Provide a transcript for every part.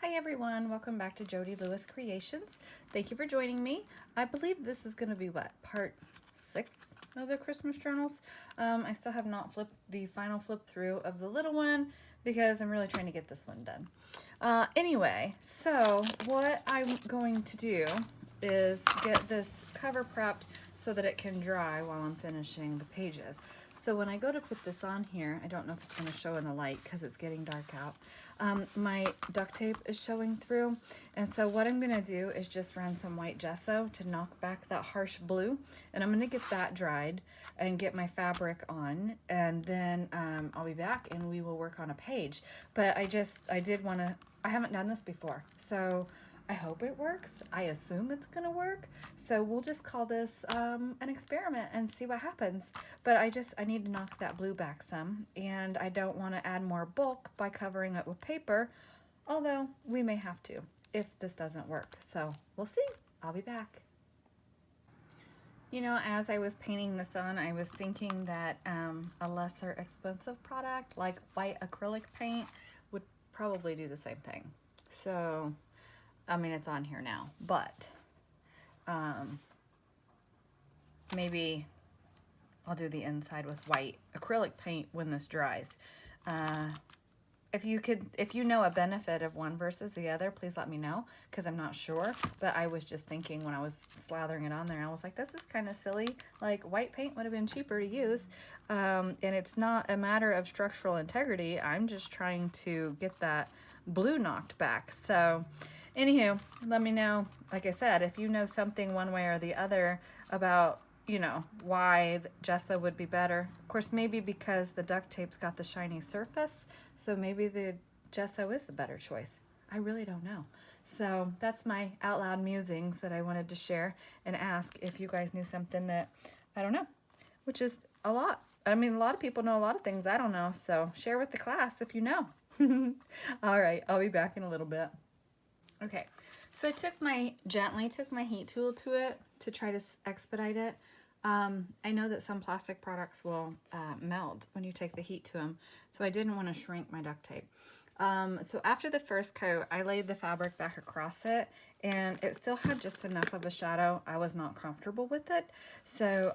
Hi everyone, welcome back to Jody Lewis Creations. Thank you for joining me. I believe this is going to be what, part 6 of the Christmas journals. I still have not flipped the final flip through of the little one because I'm really trying to get this one done. Anyway, so what I'm going to do is get this cover prepped so that it can dry while I'm finishing the pages. So when I go to put this on here, I don't know if it's going to show in the light because it's getting dark out. My duct tape is showing through. And so what I'm going to do is just run some white gesso to knock back that harsh blue. And I'm going to get that dried and get my fabric on. And then I'll be back and we will work on a page. But I haven't done this before. So I hope it works. I assume it's gonna work. So we'll just call this an experiment and see what happens. But I need to knock that blue back some, and I don't want to add more bulk by covering it with paper, although we may have to if this doesn't work. So we'll see. I'll be back. You know, as I was painting this on, I was thinking that a lesser expensive product like white acrylic paint would probably do the same thing. So I mean, it's on here now, but maybe I'll do the inside with white acrylic paint when this dries. If you know a benefit of one versus the other, please let me know, because I'm not sure. But I was just thinking when I was slathering it on there, I was like, this is kind of silly. Like, white paint would have been cheaper to use. And it's not a matter of structural integrity. I'm just trying to get that blue knocked back. So anywho, let me know, like I said, if you know something one way or the other about, you know, why gesso would be better. Of course, maybe because the duct tape's got the shiny surface, so maybe the gesso is the better choice. I really don't know. So that's my out loud musings that I wanted to share and ask if you guys knew something that I don't know, which is a lot. I mean, a lot of people know a lot of things I don't know, so share with the class if you know. All right, I'll be back in a little bit. Okay, so I gently took my heat tool to it to try to expedite it. I know that some plastic products will melt when you take the heat to them, so I didn't want to shrink my duct tape. So after the first coat, I laid the fabric back across it, and it still had just enough of a shadow. I was not comfortable with it. So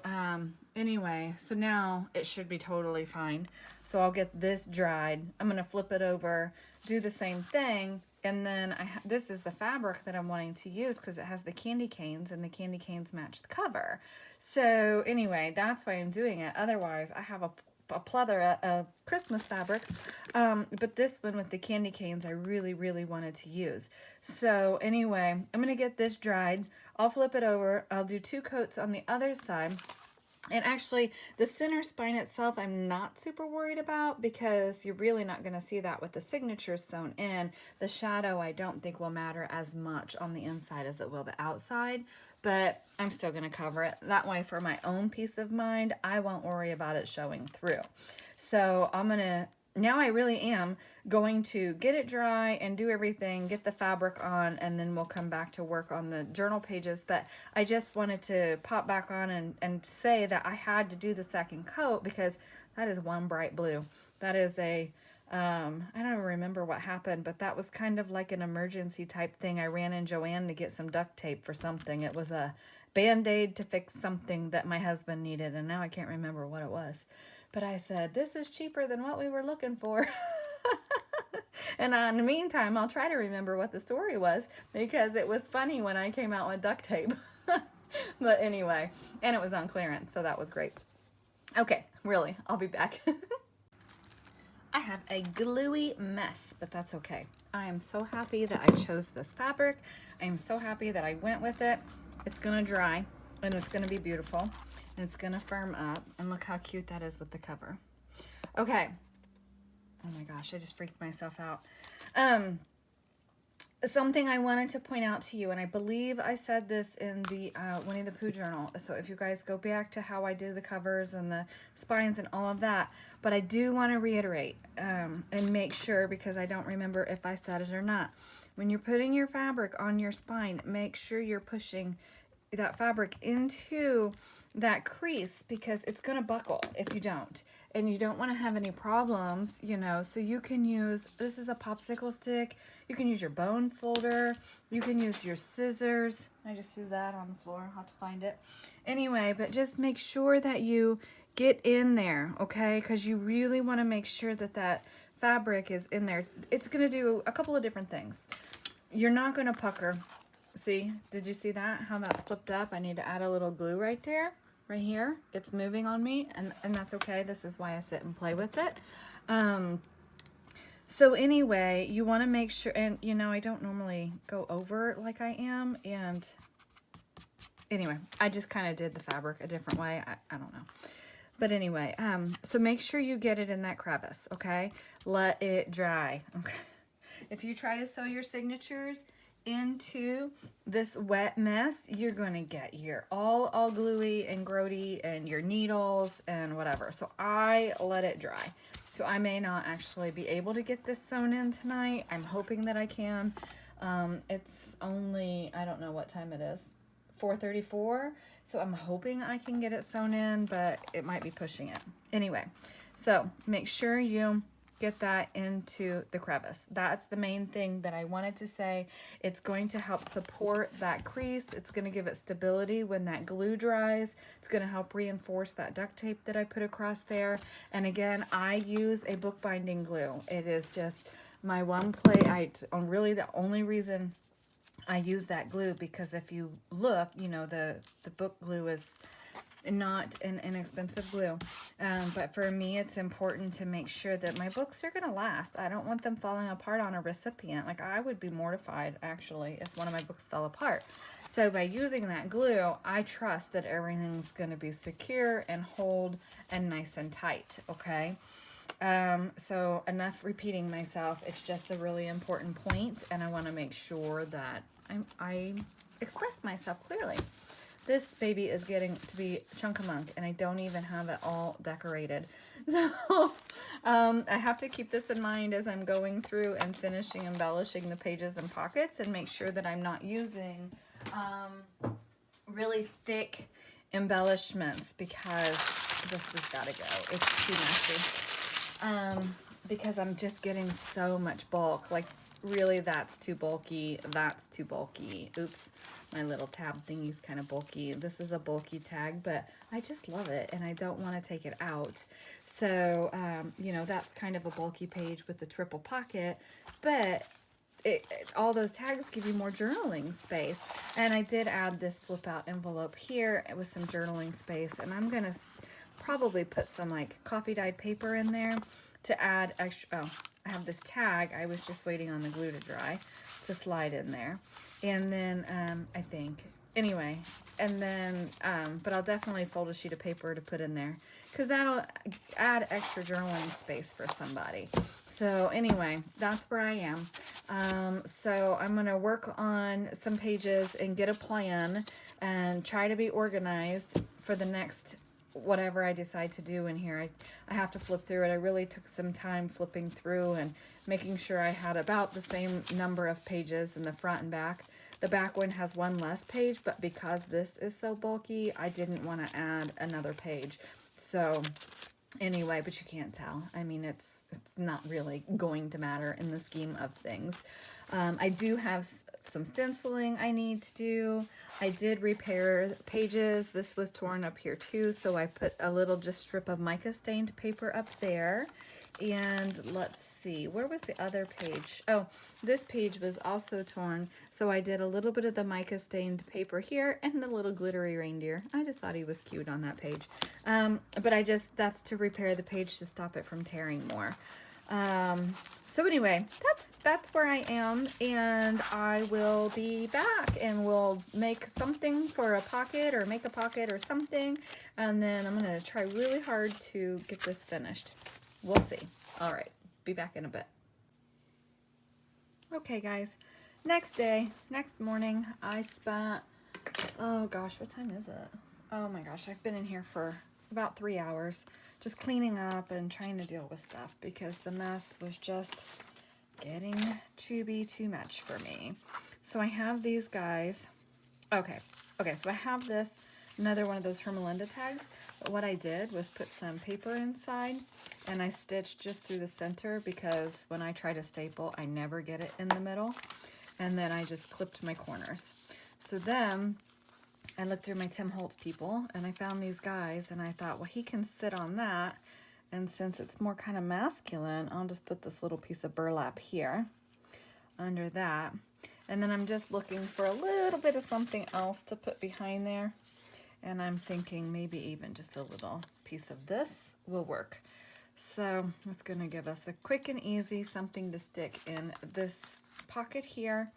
anyway, so now it should be totally fine. So I'll get this dried. I'm going to flip it over, do the same thing. And then this is the fabric that I'm wanting to use because it has the candy canes and the candy canes match the cover. So anyway, that's why I'm doing it. Otherwise, I have a plethora of Christmas fabrics. But this one with the candy canes, I really, really wanted to use. So anyway, I'm going to get this dried. I'll flip it over. I'll do 2 coats on the other side. And actually, the center spine itself, I'm not super worried about because you're really not going to see that with the signatures sewn in. The shadow, I don't think will matter as much on the inside as it will the outside, but I'm still going to cover it. That way, for my own peace of mind, I won't worry about it showing through. So now I really am going to get it dry and do everything, get the fabric on, and then we'll come back to work on the journal pages. But I just wanted to pop back on and say that I had to do the second coat because that is one bright blue. That is I don't even remember what happened, but that was kind of like an emergency type thing. I ran in Joann to get some duct tape for something. It was a Band-Aid to fix something that my husband needed, and now I can't remember what it was. But I said, this is cheaper than what we were looking for. And in the meantime, I'll try to remember what the story was because it was funny when I came out with duct tape. But anyway, and it was on clearance, so that was great. Okay, really, I'll be back. I have a gluey mess, but that's okay. I am so happy that I chose this fabric. I am so happy that I went with it. It's gonna dry and it's gonna be beautiful and it's gonna firm up, and look how cute that is with the cover. Okay. Oh my gosh, I just freaked myself out. Something I wanted to point out to you, and I believe I said this in the Winnie the Pooh journal, so if you guys go back to how I do the covers and the spines and all of that, but I do want to reiterate and make sure, because I don't remember if I said it or not. When you're putting your fabric on your spine, make sure you're pushing that fabric into that crease because it's going to buckle if you don't. And you don't want to have any problems, you know, so you can use, this is a popsicle stick. You can use your bone folder. You can use your scissors. I just threw that on the floor. I'll have to find it. Anyway, but just make sure that you get in there, okay? Because you really want to make sure that that fabric is in there. It's going to do a couple of different things. You're not going to pucker. See, did you see that? How that's flipped up? I need to add a little glue right there. Right here, it's moving on me, and that's okay. This is why I sit and play with it. So anyway, you want to make sure, and you know, I don't normally go over like I am, and anyway, I just kind of did the fabric a different way. I don't know. But anyway, so make sure you get it in that crevice, okay? Let it dry, okay? If you try to sew your signatures into this wet mess, you're going to get your all gluey and grody and your needles and whatever. So I let it dry. So I may not actually be able to get this sewn in tonight. I'm hoping that I can. It's only, I don't know what time it is, 4:34. So I'm hoping I can get it sewn in, but it might be pushing it. Anyway, so make sure you get that into the crevice. That's the main thing that I wanted to say. It's going to help support that crease. It's going to give it stability when that glue dries. It's going to help reinforce that duct tape that I put across there. And again, I use a bookbinding glue. It is just my one play. Really the only reason I use that glue, because if you look, you know, the book glue is not an inexpensive glue, but for me it's important to make sure that my books are going to last. I don't want them falling apart on a recipient. Like, I would be mortified actually if one of my books fell apart. So by using that glue, I trust that everything's going to be secure and hold and nice and tight, okay? So enough repeating myself. It's just a really important point, and I want to make sure that I express myself clearly. This baby is getting to be chunk-a-monk, and I don't even have it all decorated. So I have to keep this in mind as I'm going through and finishing embellishing the pages and pockets, and make sure that I'm not using really thick embellishments, because this has got to go. It's too messy. Because I'm just getting so much bulk. Like, really, that's too bulky. That's too bulky. Oops. My little tab thingy's kind of bulky. This is a bulky tag, but I just love it, and I don't want to take it out. So, you know, that's kind of a bulky page with the triple pocket, but all those tags give you more journaling space. And I did add this flip out envelope here with some journaling space, and I'm going to probably put some like coffee dyed paper in there to add extra. Oh, I have this tag. I was just waiting on the glue to dry to slide in there. And then I think, anyway, and then, but I'll definitely fold a sheet of paper to put in there, because that'll add extra journaling space for somebody. So anyway, that's where I am. So I'm going to work on some pages and get a plan and try to be organized for the next whatever I decide to do in here. I have to flip through it. I really took some time flipping through and making sure I had about the same number of pages in the front and back. The back one has one less page, but because this is so bulky, I didn't want to add another page. So anyway, but you can't tell. I mean, it's not really going to matter in the scheme of things. I do have some stenciling I need to do. I did repair pages. This was torn up here too, so I put a little just strip of mica stained paper up there. And let's see, where was the other page? Oh, this page was also torn, so I did a little bit of the mica stained paper here and a little glittery reindeer. I just thought he was cute on that page. But that's to repair the page to stop it from tearing more. So anyway, that's where I am, and I will be back, and we'll make something for a pocket, or make a pocket or something, and then I'm going to try really hard to get this finished. We'll see. All right, be back in a bit. Okay, guys, next morning, I spent, oh gosh, what time is it? Oh my gosh, I've been in here for about 3 hours just cleaning up and trying to deal with stuff, because the mess was just getting to be too much for me. So I have these guys. Okay, so I have this Another one of those Hermelinda tags. But what I did was put some paper inside and I stitched just through the center because when I try to staple, I never get it in the middle. And then I just clipped my corners. So then I looked through my Tim Holtz people and I found these guys and I thought, well, he can sit on that. And since it's more kind of masculine, I'll just put this little piece of burlap here under that. And then I'm just looking for a little bit of something else to put behind there. And I'm thinking maybe even just a little piece of this will work. So it's gonna give us a quick and easy something to stick in this pocket here.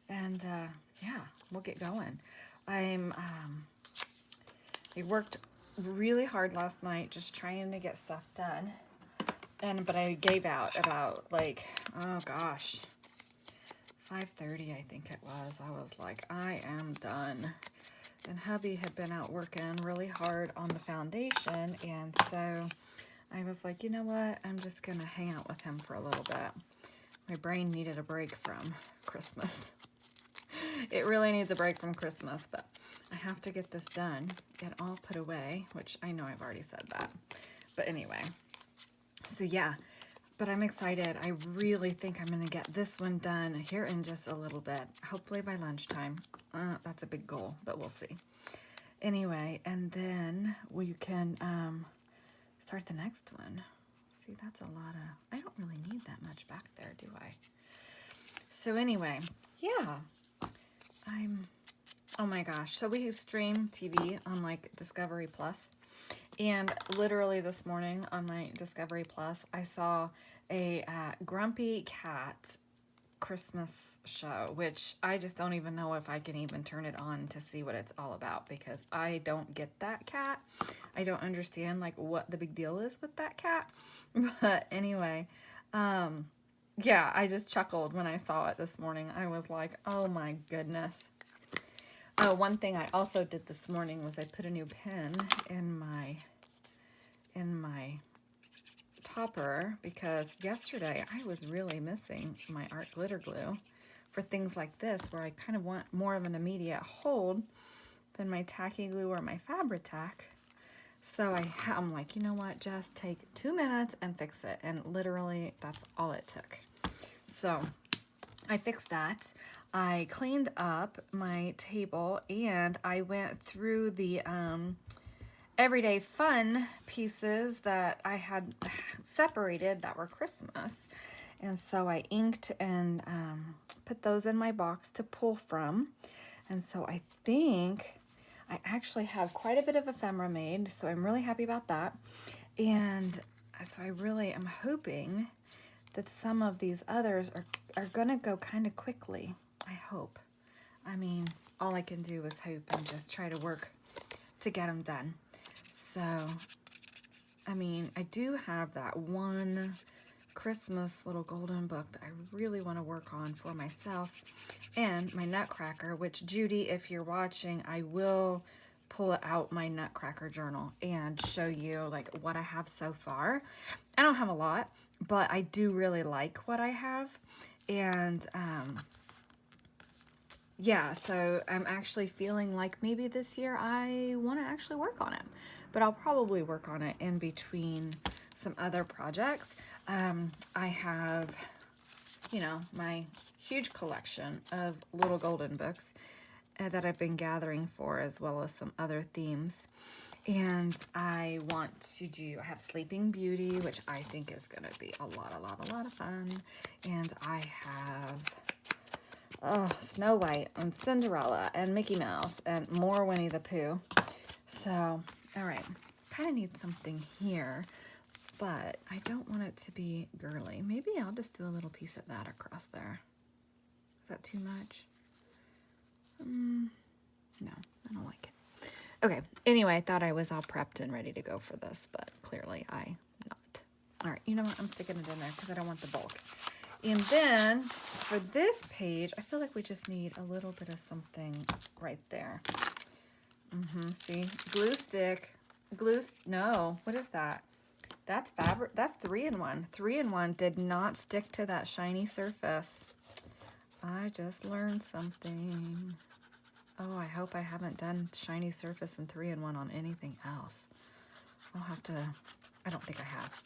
And yeah, we'll get going. I worked really hard last night just trying to get stuff done. But I gave out about like, oh gosh, 5:30 I think it was. I was like, I am done. And hubby had been out working really hard on the foundation, and so I was like, you know what? I'm just gonna hang out with him for a little bit. My brain needed a break from Christmas. It really needs a break from Christmas, but I have to get this done, get all put away, which I know I've already said that. But anyway, so yeah, but I'm excited. I really think I'm gonna get this one done here in just a little bit, hopefully by lunchtime. That's a big goal, but we'll see. Anyway, and then we can start the next one. See, that's a lot of, I don't really need that much back there, do I? So anyway, yeah, oh my gosh. So we stream TV on like Discovery Plus. And literally this morning on my Discovery Plus, I saw a Grumpy Cat Christmas show, which I just don't even know if I can even turn it on to see what it's all about because I don't get that cat. I don't understand like what the big deal is with that cat. But anyway, yeah, I just chuckled when I saw it this morning. I was like, oh my goodness. Oh, one thing I also did this morning was I put a new pen in my topper because yesterday I was really missing my art glitter glue for things like this where I kind of want more of an immediate hold than my tacky glue or my Fabri-Tac. So I'm like, you know what, just take 2 minutes and fix it. And literally that's all it took. So I fixed that. I cleaned up my table and I went through the everyday fun pieces that I had separated that were Christmas. And so I inked and put those in my box to pull from. And so I think I actually have quite a bit of ephemera made, so I'm really happy about that. And so I really am hoping that some of these others are gonna go kind of quickly. I hope. I mean, all I can do is hope and just try to work to get them done. So, I mean, I do have that one Christmas little golden book that I really want to work on for myself, and my Nutcracker, which Judy, if you're watching, I will pull out my Nutcracker journal and show you like what I have so far. I don't have a lot, but I do really like what I have. And yeah, so I'm actually feeling like maybe this year I want to actually work on it, but I'll probably work on it in between some other projects. I have, you know, my huge collection of little golden books that I've been gathering for, as well as some other themes. And I want to do, I have Sleeping Beauty, which I think is going to be a lot of fun. And I have Snow White and Cinderella and Mickey Mouse and more Winnie the Pooh. So, all right, kind of need something here, but I don't want it to be girly. Maybe I'll just do a little piece of that across there. Is that too much? No, I don't like it. Okay, anyway, I thought I was all prepped and ready to go for this, but clearly I'm not. All right, you know what? I'm sticking it in there because I don't want the bulk. And then for this page, I feel like we just need a little bit of something right there. See, glue stick, no, what is that? That's fabric, that's 3-in-1. 3-in-1 did not stick to that shiny surface. I just learned something. Oh, I hope I haven't done shiny surface and 3-in-1 on anything else. I'll have to, I don't think I have.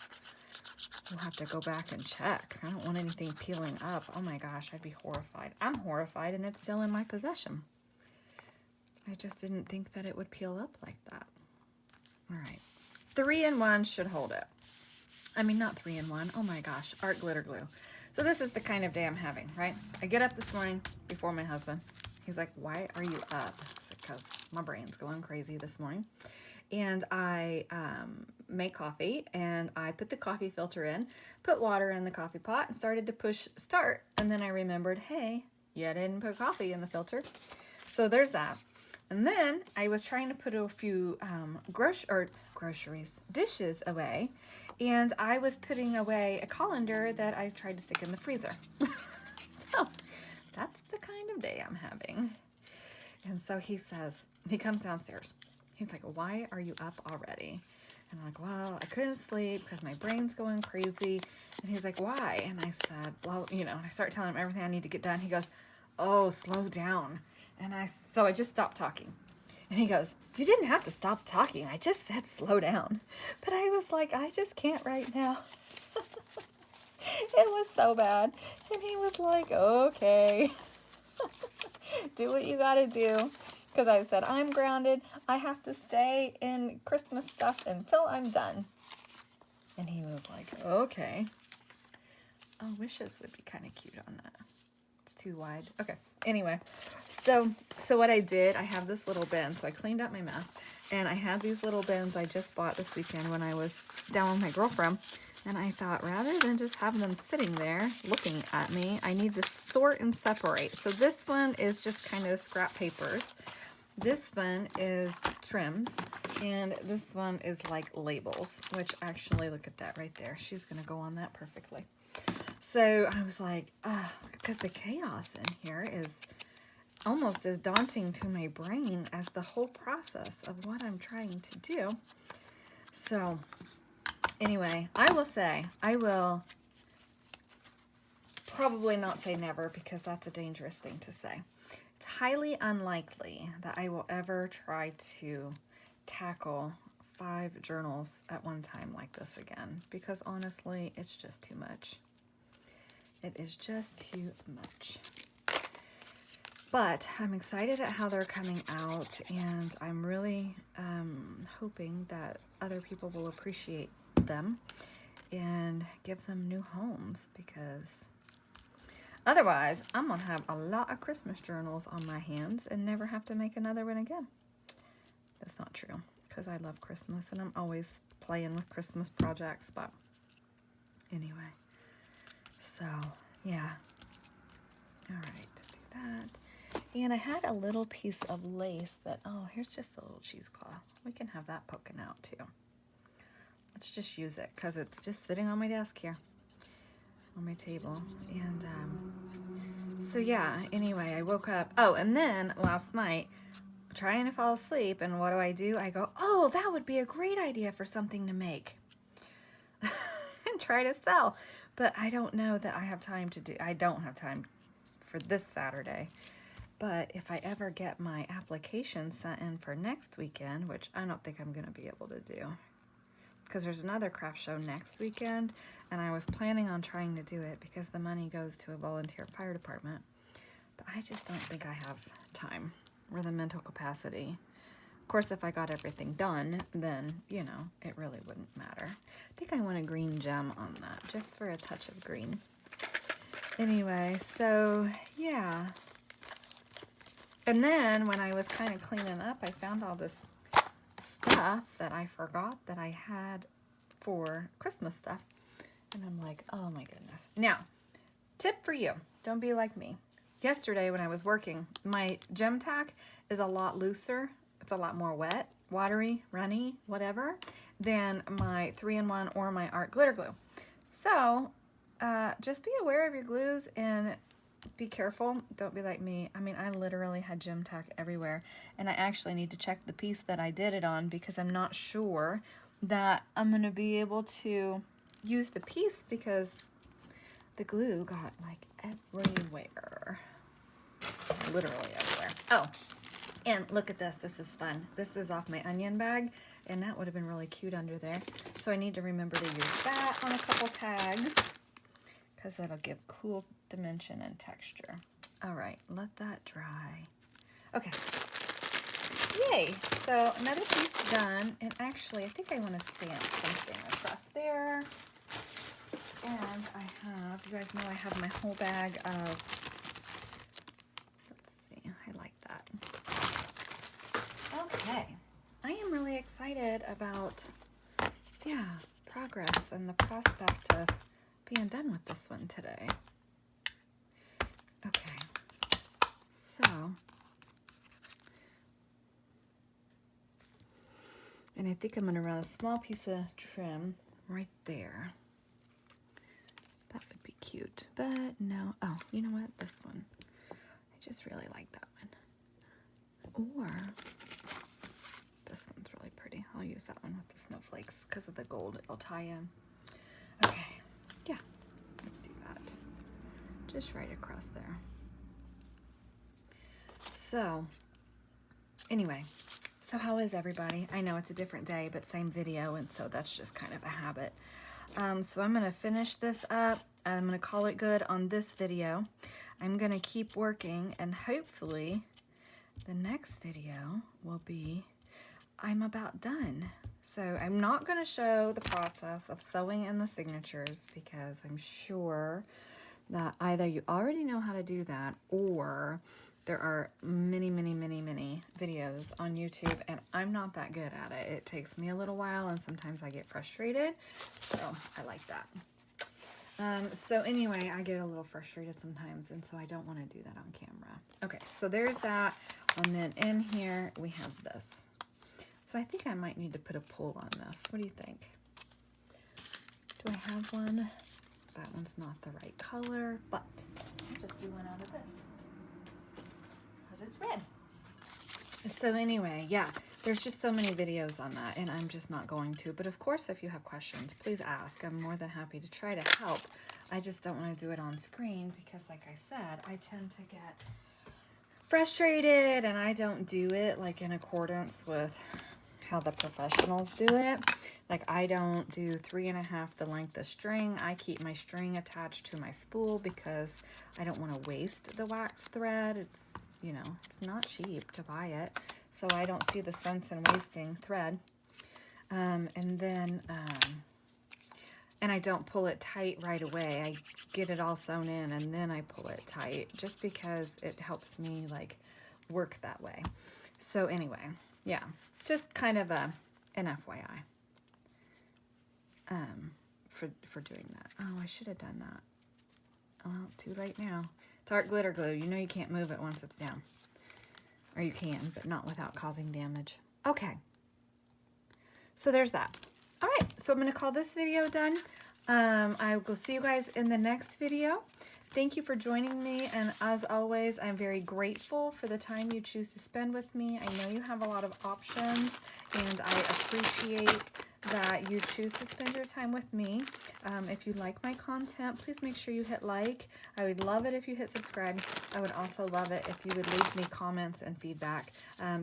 We'll have to go back and check. I don't want anything peeling up. Oh my gosh, I'd be horrified. I'm horrified and it's still in my possession. I just didn't think that it would peel up like that. All right. 3-in-1 should hold it. I mean, not 3-in-1. Oh my gosh, art glitter glue. So this is the kind of day I'm having, right? I get up this morning before my husband. He's like, why are you up? Because my brain's going crazy this morning. And I make coffee, and I put the coffee filter in, put water in the coffee pot, and started to push start. And then I remembered, hey, you didn't put coffee in the filter. So there's that. And then I was trying to put a few dishes away, and I was putting away a colander that I tried to stick in the freezer. So that's the kind of day I'm having. And so he comes downstairs. He's like, why are you up already? And I'm like, well, I couldn't sleep because my brain's going crazy. And he's like, why? And I said, well, I start telling him everything I need to get done. He goes, oh, slow down. And so I just stopped talking. And he goes, you didn't have to stop talking. I just said slow down. But I was like, I just can't right now. It was so bad. And he was like, okay. Do what you gotta do. Because I said, I'm grounded. I have to stay in Christmas stuff until I'm done. And he was like, okay. Oh, wishes would be kind of cute on that. It's too wide. Okay. Anyway, so what I did, I have this little bin. So I cleaned up my mess. And I had these little bins I just bought this weekend when I was down with my girlfriend. And I thought, rather than just have them sitting there looking at me, I need to sort and separate. So this one is just kind of scrap papers. This one is trims, and this one is like labels, which actually, look at that right there. She's going to go on that perfectly. So I was like, because the chaos in here is almost as daunting to my brain as the whole process of what I'm trying to do. So anyway, I will probably not say never, because that's a dangerous thing to say. It's highly unlikely that I will ever try to tackle 5 journals at one time like this again, because honestly, it's just too much. It is just too much. But I'm excited at how they're coming out, and I'm really hoping that other people will appreciate them and give them new homes, because otherwise, I'm going to have a lot of Christmas journals on my hands and never have to make another one again. That's not true, because I love Christmas and I'm always playing with Christmas projects. But anyway, so yeah. All right, do that. And I had a little piece of lace that, oh, here's just a little cheesecloth. We can have that poking out too. Let's just use it because it's just sitting on my desk here. On my table. And so yeah, anyway, I woke up. Oh, and then last night, trying to fall asleep, and what do? I go, oh, that would be a great idea for something to make and try to sell. But I don't know that I have time to do. I don't have time for this Saturday. But if I ever get my application sent in for next weekend, which I don't think I'm going to be able to do, because there's another craft show next weekend, and I was planning on trying to do it because the money goes to a volunteer fire department. But I just don't think I have time or the mental capacity. Of course, if I got everything done, then, it really wouldn't matter. I think I want a green gem on that, just for a touch of green. Anyway, so, yeah. And then when I was kind of cleaning up, I found all this stuff that I forgot that I had for Christmas stuff. And I'm like, oh my goodness. Now, tip for you. Don't be like me. Yesterday when I was working, my gem tack is a lot looser. It's a lot more wet, watery, runny, whatever, than my 3-in-1 or my art glitter glue. So just be aware of your glues and be careful. Don't be like me. I mean, I literally had gem tack everywhere, and I actually need to check the piece that I did it on, because I'm not sure that I'm going to be able to use the piece, because the glue got like everywhere. Literally everywhere. Oh, And look at this. This is fun. This is off my onion bag, and that would have been really cute under there. So I need to remember to use that on a couple tags because that'll give cool dimension and texture. All right, let that dry. Okay. Yay. So another piece done. And actually, I think I want to stamp something across there. And I have, you guys know I have my whole bag of, let's see, I like that. Okay, I am really excited about, yeah, progress and the prospect of being done with this one today. Okay, so, and I think I'm going to run a small piece of trim right there. That would be cute, but no. Oh, you know what? This one. I just really like that one. Or this one's really pretty. I'll use that one with the snowflakes because of the gold. It'll tie in. Okay. Yeah. Let's do that. Just right across there. So, anyway. So how is everybody? I know it's a different day, but same video, and so that's just kind of a habit. So I'm going to finish this up. I'm going to call it good on this video. I'm going to keep working, and hopefully the next video will be I'm about done. So I'm not going to show the process of sewing in the signatures because I'm sure that either you already know how to do that or there are many videos on YouTube, and I'm not that good at it. It takes me a little while, and sometimes I get frustrated, so I like that. So anyway, I get a little frustrated sometimes, and so I don't want to do that on camera. Okay, so there's that, and then in here we have this. So I think I might need to put a pull on this. What do you think? Do I have one? That one's not the right color, but I'll just do one out of this. It's red. So anyway, yeah, there's just so many videos on that, and I'm just not going to. But of course, if you have questions, please ask. I'm more than happy to try to help. I just don't want to do it on screen because, like I said, I tend to get frustrated, and I don't do it like in accordance with how the professionals do it. Like, I don't do 3.5 the length of string. I keep my string attached to my spool because I don't want to waste the wax thread. It's, you know, it's not cheap to buy it, so I don't see the sense in wasting thread. And I don't pull it tight right away. I get it all sewn in and then I pull it tight just because it helps me like work that way. So anyway, yeah, just kind of an FYI for doing that. Oh, I should have done that. Well, too late now. It's art glitter glue. You know you can't move it once it's down. Or you can, but not without causing damage. Okay. So there's that. All right, so I'm going to call this video done. I will see you guys in the next video. Thank you for joining me, and as always, I'm very grateful for the time you choose to spend with me. I know you have a lot of options, and I appreciate that you choose to spend your time with me. If you like my content, please make sure you hit like. I would love it if you hit subscribe. I would also love it if you would leave me comments and feedback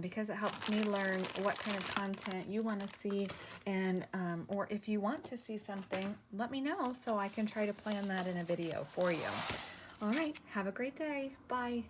because it helps me learn what kind of content you want to see, and or if you want to see something, let me know so I can try to plan that in a video for you. All right, have a great day. Bye.